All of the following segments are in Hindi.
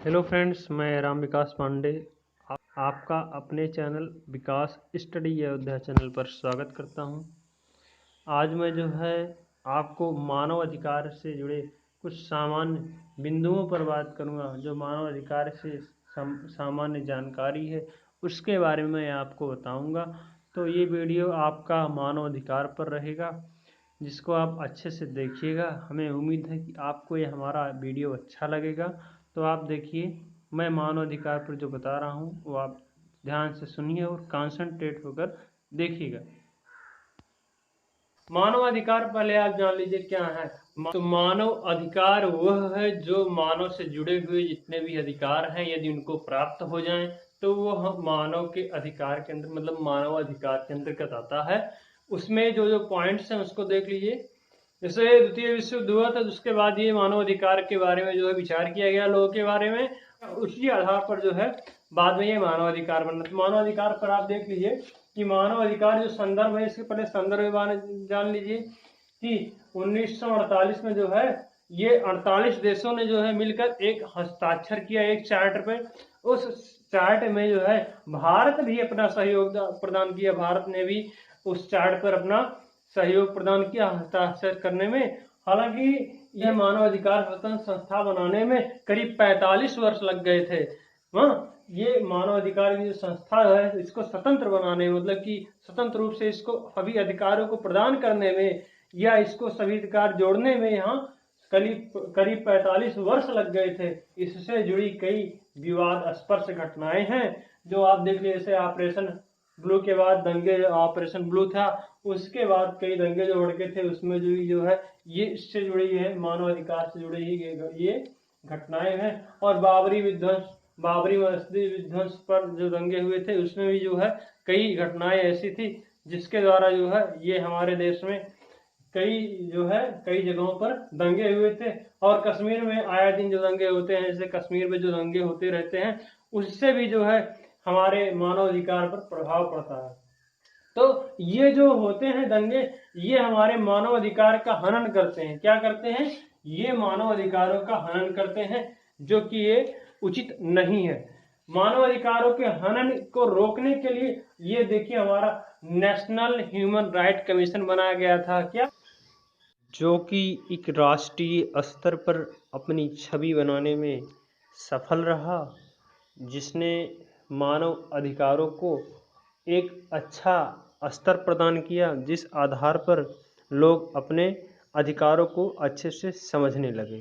हेलो फ्रेंड्स, मैं राम विकास पांडे आपका अपने चैनल विकास स्टडी अयोध्या चैनल पर स्वागत करता हूं। आज मैं जो है आपको मानव अधिकार से जुड़े कुछ सामान्य बिंदुओं पर बात करूंगा। जो मानव अधिकार से सामान्य जानकारी है उसके बारे में मैं आपको बताऊंगा। तो ये वीडियो आपका मानव अधिकार पर रहेगा, जिसको आप अच्छे से देखिएगा। हमें उम्मीद है कि आपको ये हमारा वीडियो अच्छा लगेगा। तो आप देखिए, मैं मानव अधिकार पर जो बता रहा हूँ वो आप ध्यान से सुनिए और कंसंट्रेट होकर देखिएगा। मानव अधिकार पहले आप जान लीजिए क्या है। तो मानव अधिकार वह है जो मानव से जुड़े हुए जितने भी अधिकार हैं, यदि उनको प्राप्त हो जाएं तो वो हम मानव के अधिकार के अंदर, मतलब मानव अधिकार के अंतर्गत आता है। उसमें जो जो पॉइंट्स हैं उसको देख लीजिए। जैसे द्वितीय विश्व युद्ध हुआ था, उसके बाद ये मानव अधिकार के बारे में जो है विचार किया गया लोगों के बारे में। उसी आधार पर जो है बाद में ये मानव अधिकार बना। तो मानव अधिकार पर आप देख लीजिए कि मानव अधिकार जो संदर्भ है, इसके पहले संदर्भ जान लीजिए कि 1948 में जो है ये 48 देशों ने जो है मिलकर एक हस्ताक्षर किया एक चार्टर पे। उस चार्ट में जो है भारत भी अपना सहयोग प्रदान किया। भारत ने भी उस चार्ट पर अपना सहयोग प्रदान किया हस्ताक्षर करने में। हालांकि यह मानव अधिकार स्वतंत्र संस्था बनाने में करीब 45 वर्ष लग गए थे। ये मानव अधिकार की जो संस्था है, इसको स्वतंत्र बनाने में, मतलब कि स्वतंत्र रूप से इसको सभी अधिकारों को प्रदान करने में या इसको सभी अधिकार जोड़ने में यहाँ करीब 45 वर्ष लग गए थे। इससे जुड़ी कई विवादास्पद घटनाएं हैं जो आप देख लीजिए। जैसे ऑपरेशन ब्लू के बाद दंगे, ऑपरेशन ब्लू था, उसके बाद कई दंगे जो भड़के थे, उसमें जो है ये इससे जुड़ी है, मानव अधिकार से जुड़ी ये घटनाएं हैं। और बाबरी मस्जिद विध्वंस पर जो दंगे हुए थे, उसमें भी जो है कई घटनाएं ऐसी थी जिसके द्वारा जो है ये हमारे देश में कई जगहों पर दंगे हुए थे। और कश्मीर में आए दिन जो दंगे होते हैं, जैसे कश्मीर में जो दंगे होते रहते हैं, उससे भी जो है हमारे मानव अधिकार पर प्रभाव पड़ता है। तो ये जो होते हैं दंगे, ये हमारे मानव अधिकार का हनन करते हैं। क्या करते हैं? ये मानव अधिकारों का हनन करते हैं, जो कि ये उचित नहीं है। मानव अधिकारों के हनन को रोकने के लिए ये देखिए हमारा नेशनल ह्यूमन राइट कमीशन बनाया गया था। क्या? जो कि एक राष्ट्रीय स्तर पर अपनी छवि बनाने में सफल रहा, जिसने मानव अधिकारों को एक अच्छा स्तर प्रदान किया, जिस आधार पर लोग अपने अधिकारों को अच्छे से समझने लगे।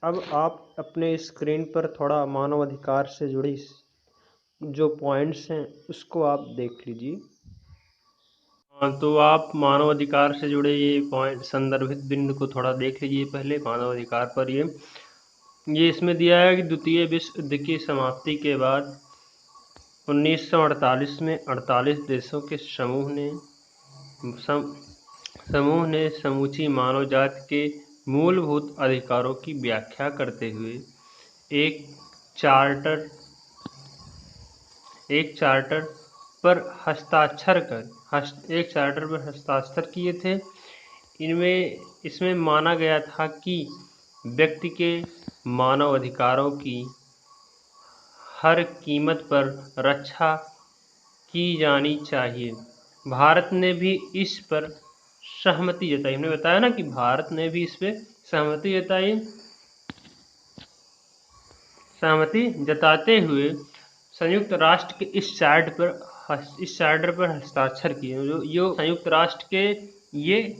अब आप अपने स्क्रीन पर थोड़ा मानव अधिकार से जुड़ी जो पॉइंट्स हैं उसको आप देख लीजिए। तो आप मानव अधिकार से जुड़े ये पॉइंट, संदर्भित बिंदु को थोड़ा देख लीजिए। पहले मानव अधिकार पर ये इसमें दिया है कि द्वितीय विश्व युद्ध की समाप्ति के बाद 1948 में 48 देशों के समूह ने समूची मानव जाति के मूलभूत अधिकारों की व्याख्या करते हुए एक चार्टर पर हस्ताक्षर किए थे। इसमें माना गया था कि व्यक्ति के मानव अधिकारों की हर कीमत पर रक्षा की जानी चाहिए। भारत ने भी इस पर सहमति जताई। हमने बताया ना कि भारत ने भी इस पर सहमति जताते हुए संयुक्त राष्ट्र के इस चार्टर पर हस्ताक्षर किए। जो संयुक्त राष्ट्र के ये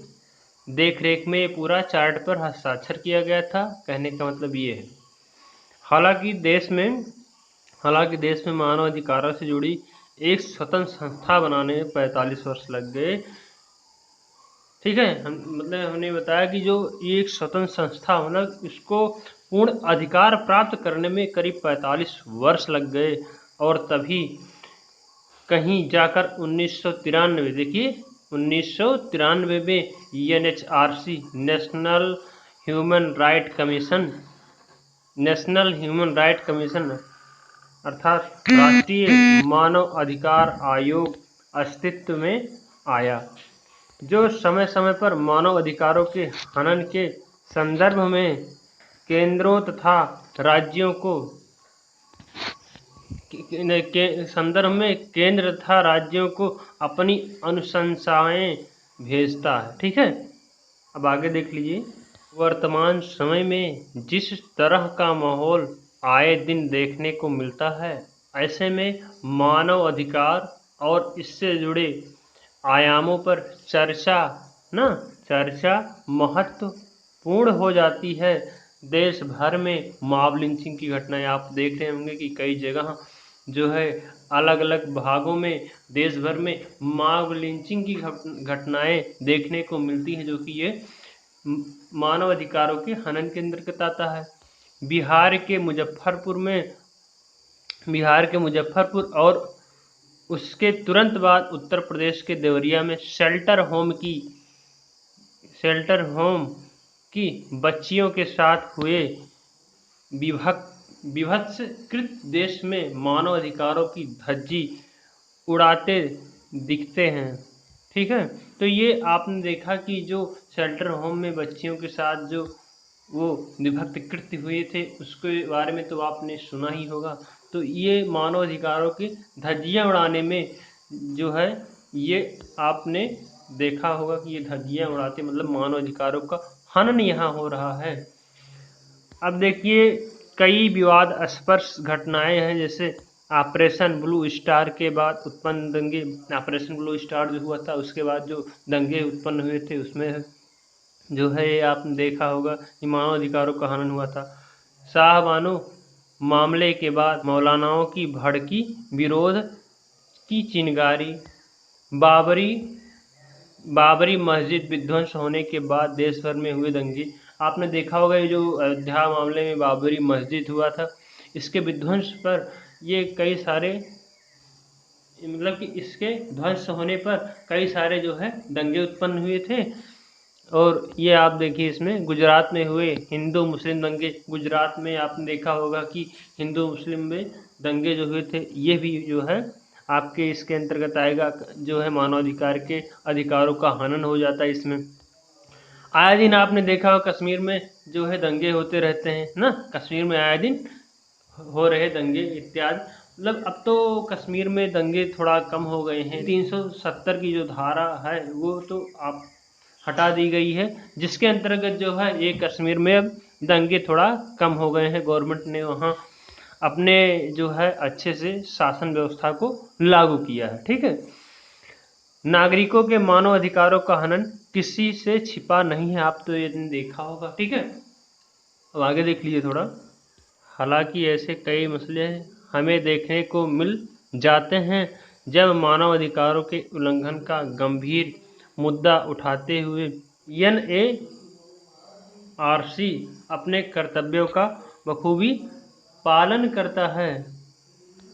देखरेख में ये पूरा चार्ट पर हस्ताक्षर किया गया था। कहने का मतलब ये है। हालांकि देश में मानव अधिकारों से जुड़ी एक स्वतंत्र संस्था बनाने में 45 वर्ष लग गए। ठीक है, हमने बताया कि जो एक स्वतंत्र संस्था, मतलब इसको पूर्ण अधिकार प्राप्त करने में करीब 45 वर्ष लग गए। और तभी कहीं जाकर 1993, देखिए 1993 में NHRC, national human right commission अर्थात राष्ट्रीय मानव अधिकार आयोग अस्तित्व में आया, जो समय समय पर मानव अधिकारों के हनन के संदर्भ में केंद्रों तथा राज्यों को के संदर्भ में केंद्र तथा राज्यों को अपनी अनुशंसाएं भेजता है। ठीक है, अब आगे देख लीजिए। वर्तमान समय में जिस तरह का माहौल आए दिन देखने को मिलता है, ऐसे में मानव अधिकार और इससे जुड़े आयामों पर चर्चा महत्वपूर्ण हो जाती है। देश भर में मॉब लिंचिंग की घटनाएं आप देख रहे होंगे कि कई जगह जो है अलग अलग भागों में देश भर में मॉब लिंचिंग की घटनाएं देखने को मिलती हैं, जो कि ये मानव अधिकारों के हनन के अंतर्गत आता है। बिहार के मुजफ्फरपुर और उसके तुरंत बाद उत्तर प्रदेश के देवरिया में शेल्टर होम की बच्चियों के साथ हुए विभत्सकृत देश में मानव अधिकारों की धज्जी उड़ाते दिखते हैं। ठीक है, तो ये आपने देखा कि जो शेल्टर होम में बच्चियों के साथ जो वो विभक्त कृत्य हुए थे, उसके बारे में तो आपने सुना ही होगा। तो ये मानव अधिकारों की धज्जियां उड़ाने में जो है ये आपने देखा होगा कि ये धज्जियां उड़ाते मतलब मानव अधिकारों का हनन यहाँ हो रहा है। अब देखिए, कई विवादास्पद घटनाएं हैं, जैसे ऑपरेशन ब्लू स्टार के बाद उत्पन्न दंगे। ऑपरेशन ब्लू स्टार जो हुआ था उसके बाद जो दंगे उत्पन्न हुए थे, उसमें जो है ये आपने देखा होगा कि मानव अधिकारों का हनन हुआ था। शाहबानो मामले के बाद मौलानाओं की भड़की विरोध की चिंगारी। बाबरी मस्जिद विध्वंस होने के बाद देश भर में हुए दंगे। आपने देखा होगा ये जो अयोध्या मामले में बाबरी मस्जिद हुआ था, इसके विध्वंस पर ये कई सारे मतलब कि इसके ध्वंस होने पर कई सारे जो है दंगे उत्पन्न हुए थे। और ये आप देखिए, इसमें गुजरात में हुए हिंदू मुस्लिम दंगे। गुजरात में आपने देखा होगा कि हिंदू मुस्लिम में दंगे जो हुए थे, ये भी जो है आपके इसके अंतर्गत आएगा। जो है मानवाधिकार के अधिकारों का हनन हो जाता है इसमें। आए दिन आपने देखा हो कश्मीर में जो है दंगे होते रहते हैं ना, कश्मीर में आए दिन हो रहे दंगे इत्यादि। मतलब अब तो कश्मीर में दंगे थोड़ा कम हो गए हैं। 370 की जो धारा है वो तो आप हटा दी गई है, जिसके अंतर्गत जो है ये कश्मीर में अब दंगे थोड़ा कम हो गए हैं। गवर्नमेंट ने वहाँ अपने जो है अच्छे से शासन व्यवस्था को लागू किया है। ठीक है, नागरिकों के मानव अधिकारों का हनन किसी से छिपा नहीं है, आप तो ये देखा होगा। ठीक है, अब आगे देख लीजिए थोड़ा। हालांकि ऐसे कई मसले हमें देखने को मिल जाते हैं जब मानव अधिकारों के उल्लंघन का गंभीर मुद्दा उठाते हुए NARC अपने कर्तव्यों का बखूबी पालन करता है।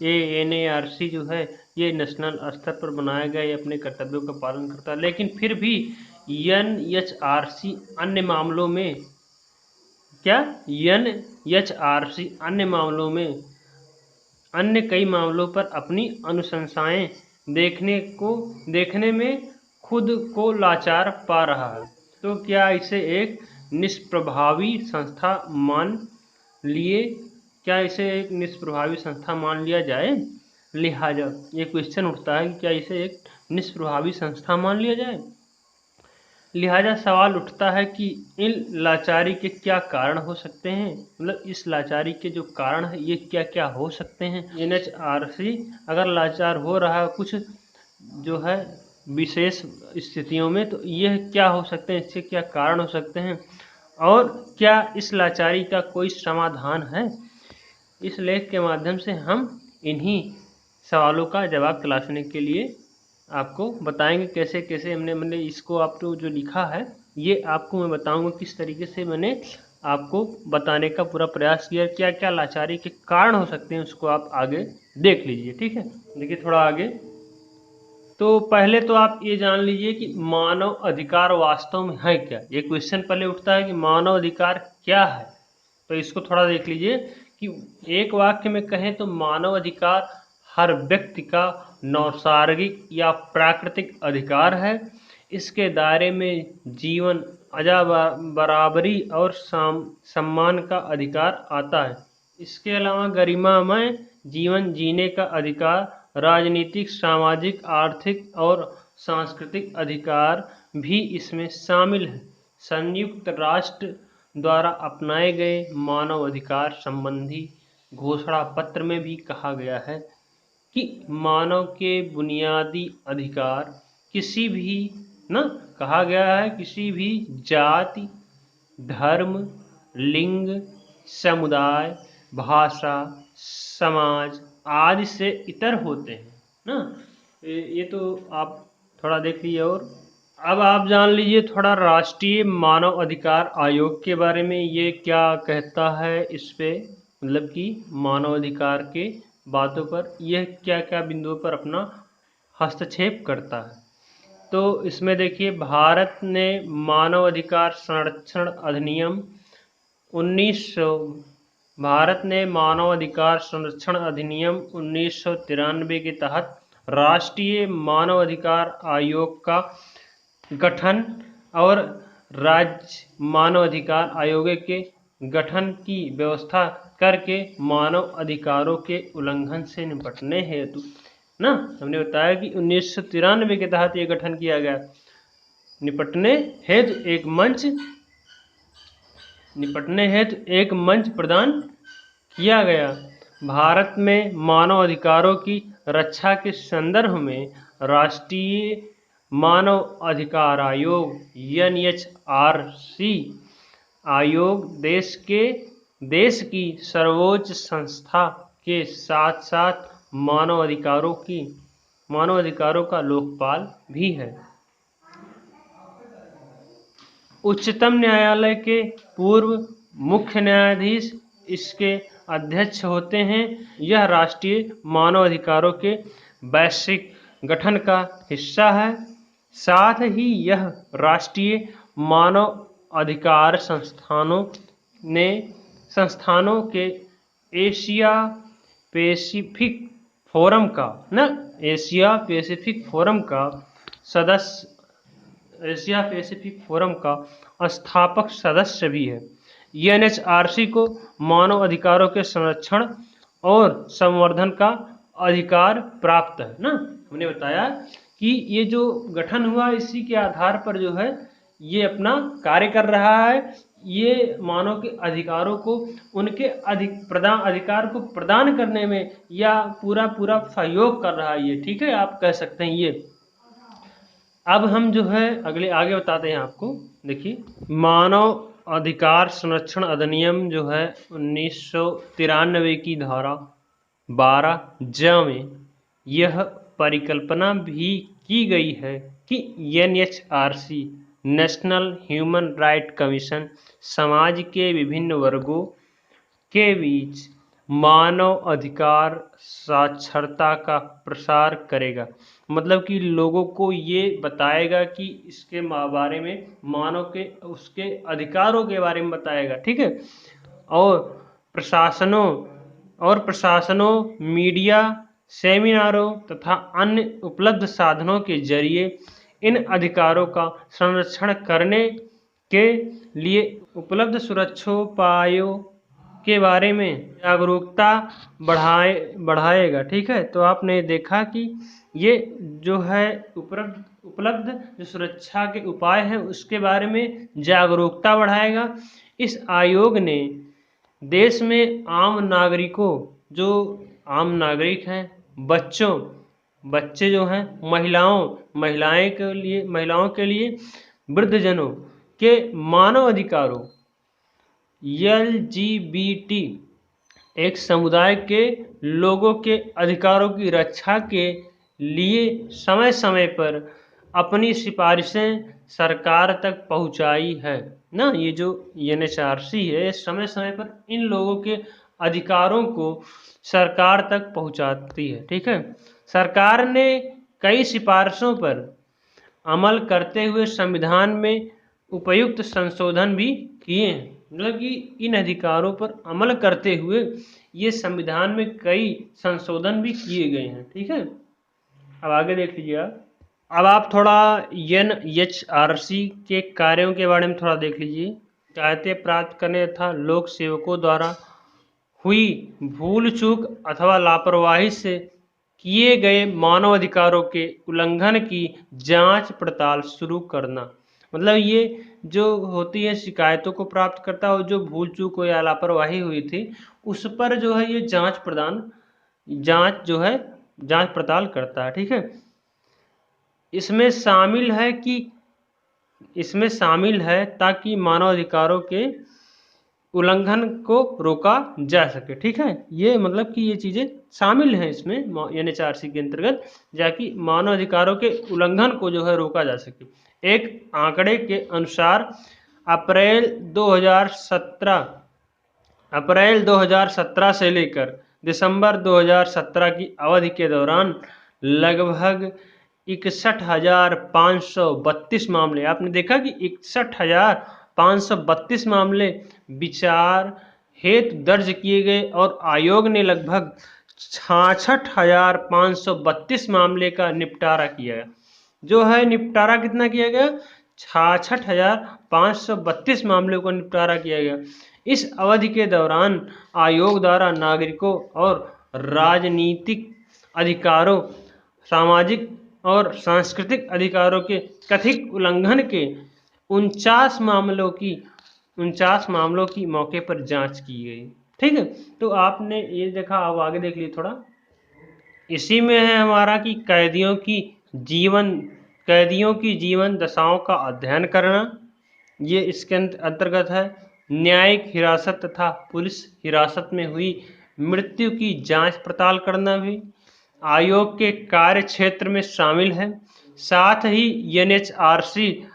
ये NARC जो है ये नेशनल स्तर पर बनाया गया, ये अपने कर्तव्यों का पालन करता है। लेकिन फिर भी NHRC अन्य मामलों में NHRC अन्य कई मामलों पर अपनी अनुशंसाएं देखने में खुद को लाचार पा रहा है। तो क्या इसे एक निष्प्रभावी संस्था मान लिया जाए? लिहाजा ये क्वेश्चन उठता है कि क्या इसे एक निष्प्रभावी संस्था मान लिया जाए? लिहाजा सवाल उठता है कि इन लाचारी के क्या कारण हो सकते हैं, मतलब इस लाचारी के जो कारण है ये क्या क्या हो सकते हैं। NHRC अगर लाचार हो रहा है कुछ जो है विशेष स्थितियों में, तो यह क्या हो सकते हैं, इससे क्या कारण हो सकते हैं और क्या इस लाचारी का कोई समाधान है। इस लेख के माध्यम से हम इन्हीं सवालों का जवाब तलाशने के लिए आपको बताएंगे कैसे कैसे मैंने इसको आपको जो लिखा है ये आपको मैं बताऊंगा किस तरीके से मैंने आपको बताने का पूरा प्रयास किया। क्या क्या लाचारी के कारण हो सकते हैं उसको आप आगे देख लीजिए। ठीक है, देखिए थोड़ा आगे। तो पहले तो आप ये जान लीजिए कि मानव अधिकार वास्तव में है क्या। ये क्वेश्चन पहले उठता है कि मानव अधिकार क्या है, तो इसको थोड़ा देख लीजिए कि एक वाक्य में कहें तो मानव अधिकार हर व्यक्ति का नैसर्गिक या प्राकृतिक अधिकार है। इसके दायरे में जीवन, बराबरी और सम्मान का अधिकार आता है। इसके अलावा गरिमामय जीवन जीने का अधिकार, राजनीतिक, सामाजिक, आर्थिक और सांस्कृतिक अधिकार भी इसमें शामिल है। संयुक्त राष्ट्र द्वारा अपनाए गए मानव अधिकार संबंधी घोषणा पत्र में भी कहा गया है कि मानव के बुनियादी अधिकार किसी भी कहा गया है किसी भी जाति, धर्म, लिंग, समुदाय, भाषा, समाज आदि से इतर होते हैं ना। ये तो आप थोड़ा देख लीजिए। और अब आप जान लीजिए थोड़ा राष्ट्रीय मानव अधिकार आयोग के बारे में। ये क्या कहता है इस पे, मतलब कि मानव अधिकार के बातों पर यह क्या क्या बिंदुओं पर अपना हस्तक्षेप करता है। तो इसमें देखिए, भारत ने मानव अधिकार संरक्षण अधिनियम 1993 के तहत राष्ट्रीय मानव अधिकार आयोग का गठन और राज्य मानव अधिकार आयोग के गठन की व्यवस्था करके मानव अधिकारों के उल्लंघन से निपटने हेतु हमने बताया कि 1993 के तहत ये गठन किया गया। निपटने हेतु एक मंच प्रदान किया गया। भारत में मानव अधिकारों की रक्षा के संदर्भ में राष्ट्रीय मानव अधिकार आयोग NHRC आयोग देश की सर्वोच्च संस्था के साथ साथ मानव अधिकारों का लोकपाल भी है। उच्चतम न्यायालय के पूर्व मुख्य न्यायाधीश इसके अध्यक्ष होते हैं। यह राष्ट्रीय मानव अधिकारों के वैश्विक गठन का हिस्सा है। साथ ही यह राष्ट्रीय मानव अधिकार संस्थानों के एशिया पैसिफिक फोरम का स्थापक सदस्य भी है। NHRC को मानव अधिकारों के संरक्षण और संवर्धन का अधिकार प्राप्त है हमने बताया कि ये जो गठन हुआ इसी के आधार पर जो है ये अपना कार्य कर रहा है। ये मानव के अधिकारों को उनके अधिकार को प्रदान करने में या पूरा सहयोग कर रहा है ये, ठीक है, आप कह सकते हैं ये। अब हम जो है आगे बताते हैं आपको। देखिए, मानव अधिकार संरक्षण अधिनियम जो है 1993 की धारा 12 में यह परिकल्पना भी की गई है कि NHRC national human right commission समाज के विभिन्न वर्गों के बीच मानव अधिकार साक्षरता का प्रसार करेगा। मतलब कि लोगों को ये बताएगा कि इसके बारे में मानव के उसके अधिकारों के बारे में बताएगा, ठीक है। और प्रशासनों, मीडिया, सेमिनारों तथा अन्य उपलब्ध साधनों के जरिए इन अधिकारों का संरक्षण करने के लिए उपलब्ध सुरक्षोपायों के बारे में जागरूकता बढ़ाएगा, ठीक है। तो आपने देखा कि ये जो है उपलब्ध जो सुरक्षा के उपाय हैं उसके बारे में जागरूकता बढ़ाएगा। इस आयोग ने देश में आम नागरिकों, जो आम नागरिक हैं, बच्चे जो हैं, महिलाओं के लिए वृद्धजनों के मानव अधिकारों, LGBT एक समुदाय के लोगों के अधिकारों की रक्षा के लिए समय समय पर अपनी सिफारिशें सरकार तक पहुंचाई है ये जो NHRC है समय समय पर इन लोगों के अधिकारों को सरकार तक पहुंचाती है, ठीक है। सरकार ने कई सिफारिशों पर अमल करते हुए संविधान में उपयुक्त संशोधन भी किए हैं। मतलब कि इन अधिकारों पर अमल करते हुए ये संविधान में कई संशोधन भी किए गए हैं, ठीक है। अब आगे देख लीजिए अब आप थोड़ा NHRC के कार्यों के बारे में थोड़ा देख लीजिए। शिकायतें प्राप्त करने तथा लोक सेवकों द्वारा हुई भूल चूक अथवा लापरवाही से किए गए मानव अधिकारों के उल्लंघन की जांच पड़ताल शुरू करना। मतलब ये जो होती है शिकायतों को प्राप्त करता है और जो भूल चूक हो या लापरवाही हुई थी उस पर जो है ये जांच पड़ताल करता है। ठीक है, इसमें शामिल है ताकि मानवाधिकारों के उल्लंघन को रोका जा सके। ठीक है, ये मतलब कि ये चीजें शामिल हैं इसमें एनएचआरसी के अंतर्गत, जाकि मानवाधिकारों के उल्लंघन को जो है रोका जा सके। एक आंकड़े के अनुसार अप्रैल 2017 से लेकर दिसंबर 2017 की अवधि के दौरान लगभग 61,532 मामले, आपने देखा कि 61,532 मामले विचार हेतु दर्ज किए गए और आयोग ने लगभग 66,532 मामले का निपटारा किया गया। जो है निपटारा कितना किया गया? 66,532 मामलों का निपटारा किया गया। इस अवधि के दौरान आयोग द्वारा नागरिकों और राजनीतिक अधिकारों, सामाजिक और सांस्कृतिक अधिकारों के कथित उल्लंघन के 49 मामलों की मौके पर जांच की गई। ठीक है, तो आपने ये देखा, अब आगे देख लीजिए थोड़ा। इसी में है हमारा कि कैदियों की जीवन दशाओं का अध्ययन करना, ये इसके अंतर्गत है। न्यायिक हिरासत तथा पुलिस हिरासत में हुई मृत्यु की जांच पड़ताल करना भी आयोग के कार्य क्षेत्र में शामिल है। साथ ही एनएचआरसी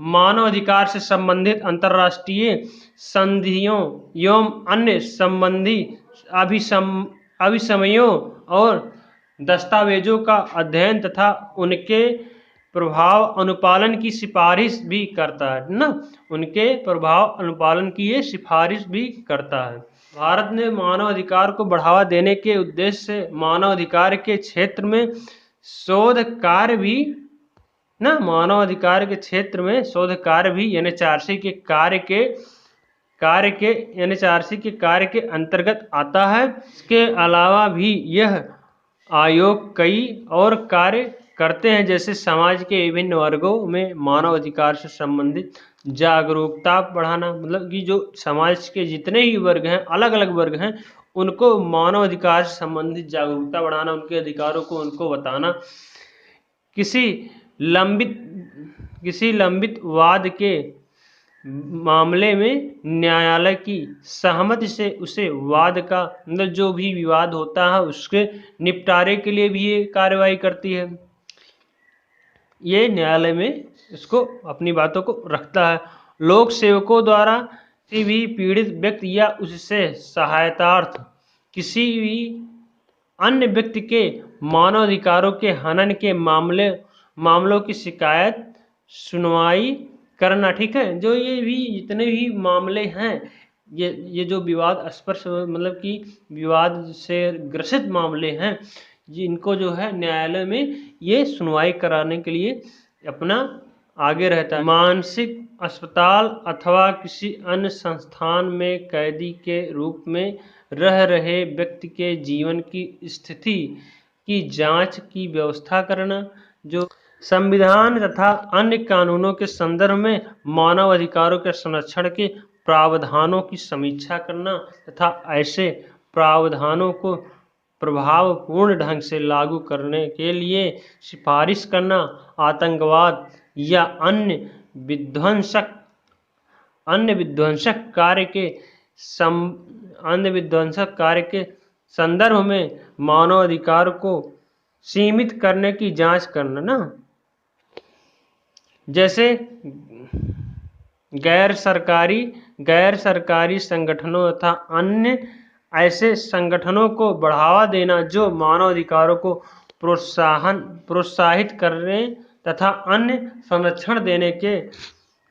मानव अधिकार से संबंधित अंतर्राष्ट्रीय संधियों एवं अन्य संबंधी अभिसमयों और दस्तावेजों का अध्ययन तथा उनके प्रभाव अनुपालन की सिफारिश भी करता है ना, उनके प्रभाव अनुपालन की ये सिफारिश भी करता है। भारत ने मानव अधिकार को बढ़ावा देने के उद्देश्य से मानव अधिकार के क्षेत्र में शोध कार्य भी एनएचआरसी के कार्य के अंतर्गत आता है। इसके अलावा भी यह आयोग कई और कार्य करते हैं, जैसे समाज के विभिन्न वर्गों में मानव अधिकार से संबंधित जागरूकता बढ़ाना। मतलब कि जो समाज के जितने ही वर्ग हैं, अलग अलग वर्ग हैं, उनको मानव अधिकार से संबंधित जागरूकता बढ़ाना, उनके अधिकारों को उनको बताना। किसी लंबित वाद के मामले में न्यायालय की सहमति से उसे वाद का मतलब जो भी विवाद होता है उसके निपटारे के लिए भी ये कार्रवाई करती है। ये न्यायालय में इसको अपनी बातों को रखता है। लोक सेवकों द्वारा किसी भी पीड़ित व्यक्ति या उससे सहायतार्थ किसी भी अन्य व्यक्ति के मानवाधिकारों के हनन के मामलों की शिकायत सुनवाई करना। ठीक है, जो ये भी जितने भी मामले हैं, ये जो विवाद स्पर्श मतलब कि विवाद से ग्रसित मामले हैं, जिनको जो है न्यायालय में ये सुनवाई कराने के लिए अपना आगे रहता है। मानसिक अस्पताल अथवा किसी अन्य संस्थान में कैदी के रूप में रह रहे व्यक्ति के जीवन की स्थिति की जांच की व्यवस्था करना। जो संविधान तथा अन्य कानूनों के संदर्भ में मानव अधिकारों के संरक्षण के प्रावधानों की समीक्षा करना तथा ऐसे प्रावधानों को प्रभावपूर्ण ढंग से लागू करने के लिए सिफारिश करना। आतंकवाद या अन्य विध्वंसक कार्य के संदर्भ में मानव अधिकार को सीमित करने की जांच करना ना, जैसे गैर सरकारी संगठनों तथा अन्य ऐसे संगठनों को बढ़ावा देना जो मानव अधिकारों को प्रोत्साहित करने तथा अन्य संरक्षण देने के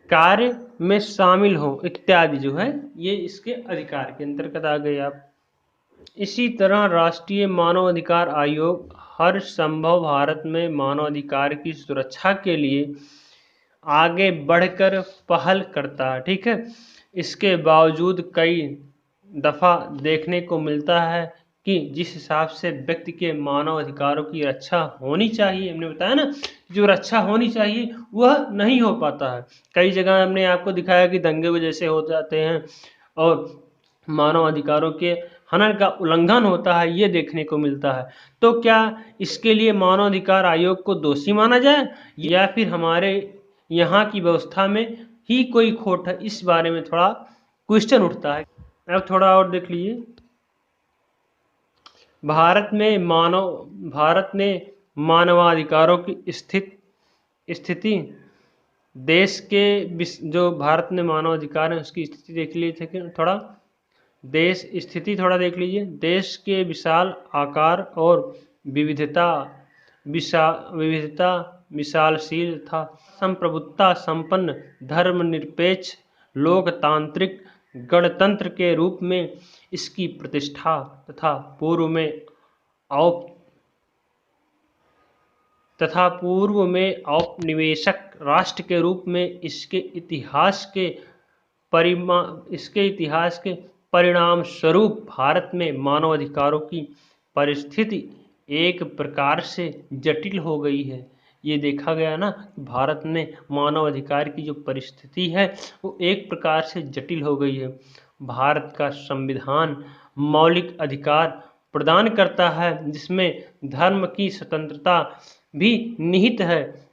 कार्य में शामिल हो इत्यादि, जो है ये इसके अधिकार के अंतर्गत आ गए आप। इसी तरह राष्ट्रीय मानवाधिकार आयोग हर संभव भारत में मानवाधिकार की सुरक्षा के लिए आगे बढ़कर पहल करता है। ठीक है, इसके बावजूद कई दफ़ा देखने को मिलता है कि जिस हिसाब से व्यक्ति के मानव अधिकारों की रक्षा होनी चाहिए, हमने बताया ना, जो रक्षा होनी चाहिए वह नहीं हो पाता है। कई जगह हमने आपको दिखाया कि दंगे वजह से हो जाते हैं और मानव अधिकारों के हनन का उल्लंघन होता है, ये देखने को मिलता है। तो क्या इसके लिए मानव अधिकार आयोग को दोषी माना जाए या फिर हमारे यहाँ की व्यवस्था में ही कोई खोट है? इस बारे में थोड़ा क्वेश्चन उठता है। अब थोड़ा और देख लीजिए, भारत में मानवाधिकारों की स्थिति देश के जो भारत में मानवाधिकार है उसकी स्थिति देख लीजिए थोड़ा। देश स्थिति थोड़ा देख लीजिए। देश के विशाल आकार और विविधता विशालशील था, संप्रभुता संपन्न, धर्मनिरपेक्ष, लोकतांत्रिक गणतंत्र के रूप में इसकी प्रतिष्ठा तथा पूर्व में औपनिवेशिक राष्ट्र के रूप में इसके इतिहास के परिणाम स्वरूप भारत में मानवाधिकारों की परिस्थिति एक प्रकार से जटिल हो गई है। ये देखा गया ना, भारत में मानवाधिकार की जो परिस्थिति है वो एक प्रकार से जटिल हो गई है। भारत का संविधान मौलिक अधिकार प्रदान करता है जिसमें धर्म की स्वतंत्रता भी निहित है।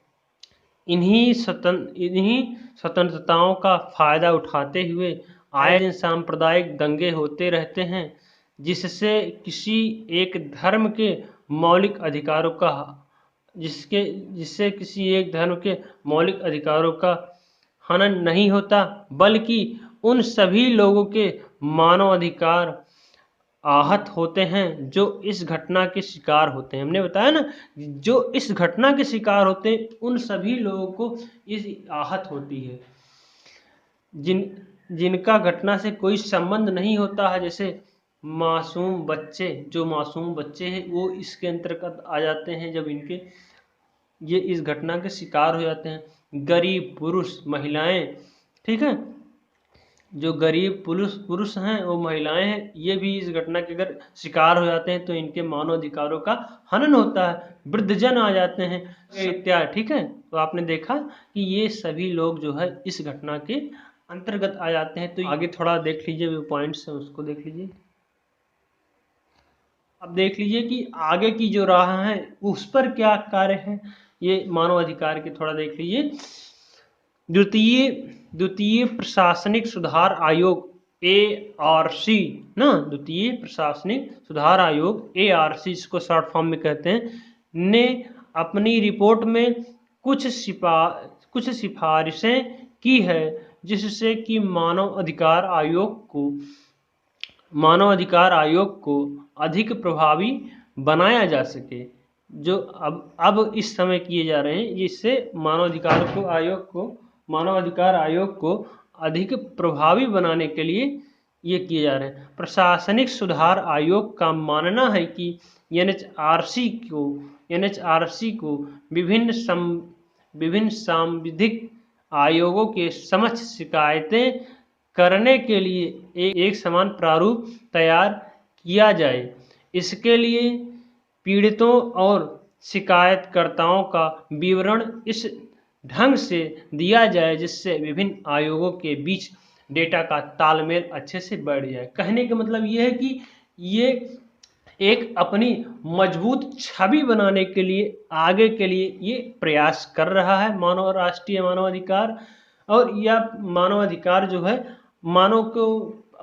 इन्हीं स्वतंत्रताओं का फायदा उठाते हुए आए दिन सांप्रदायिक दंगे होते रहते हैं, जिससे किसी एक धर्म के मौलिक अधिकारों का हनन नहीं होता, बल्कि उन सभी लोगों के मानवाधिकार आहत होते हैं जो इस घटना के शिकार होते हैं। हमने बताया ना, जो इस घटना के शिकार होते हैं उन सभी लोगों को इस आहत होती है, जिनका घटना से कोई संबंध नहीं होता है। जैसे मासूम बच्चे हैं वो इसके अंतर्गत आ जाते हैं जब ये इस घटना के शिकार हो जाते हैं। गरीब पुरुष, महिलाएं, ठीक है, जो गरीब पुरुष हैं वो महिलाएं हैं, ये भी इस घटना के अगर शिकार हो जाते हैं तो इनके मानव अधिकारों का हनन होता है। वृद्धजन आ जाते हैं इत्यादि। ठीक है, तो आपने देखा कि ये सभी लोग जो है इस घटना के अंतर्गत आ जाते हैं। तो आगे थोड़ा देख लीजिए, जो पॉइंट्स है उसको देख लीजिए। अब देख लीजिए कि आगे की जो राह है उस पर क्या कार्य है, ये मानव अधिकार के थोड़ा देख लीजिए। द्वितीय प्रशासनिक सुधार आयोग ARC ना, द्वितीय प्रशासनिक सुधार आयोग ARC, इसको शॉर्ट फॉर्म में कहते हैं, ने अपनी रिपोर्ट में कुछ सिफारिशें की है जिससे कि मानव अधिकार आयोग को अधिक प्रभावी बनाया जा सके। जो अब इस समय किए जा रहे हैं, जिससे मानव अधिकार आयोग को अधिक प्रभावी बनाने के लिए ये किए जा रहे हैं। प्रशासनिक सुधार आयोग का मानना है कि NHRC को विभिन्न सांविधिक आयोगों के समक्ष शिकायतें करने के लिए एक समान प्रारूप तैयार किया जाए। इसके लिए पीड़ितों और शिकायतकर्ताओं का विवरण इस ढंग से दिया जाए जिससे विभिन्न आयोगों के बीच डेटा का तालमेल अच्छे से बैठ जाए। कहने का मतलब ये है कि ये एक अपनी मजबूत छवि बनाने के लिए आगे के लिए ये प्रयास कर रहा है राष्ट्रीय मानवाधिकार, और यह मानवाधिकार जो है मानव को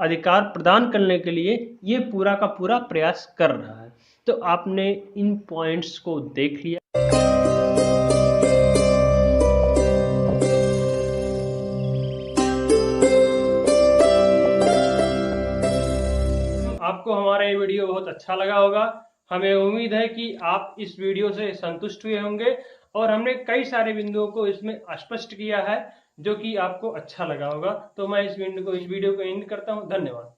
अधिकार प्रदान करने के लिए ये पूरा का पूरा प्रयास कर रहा है। तो आपने इन पॉइंट्स को देख लिया। आपको हमारा ये वीडियो बहुत अच्छा लगा होगा। हमें उम्मीद है कि आप इस वीडियो से संतुष्ट हुए होंगे और हमने कई सारे बिंदुओं को इसमें स्पष्ट किया है जो कि आपको अच्छा लगा होगा। तो मैं इस वीडियो को एंड करता हूँ। धन्यवाद।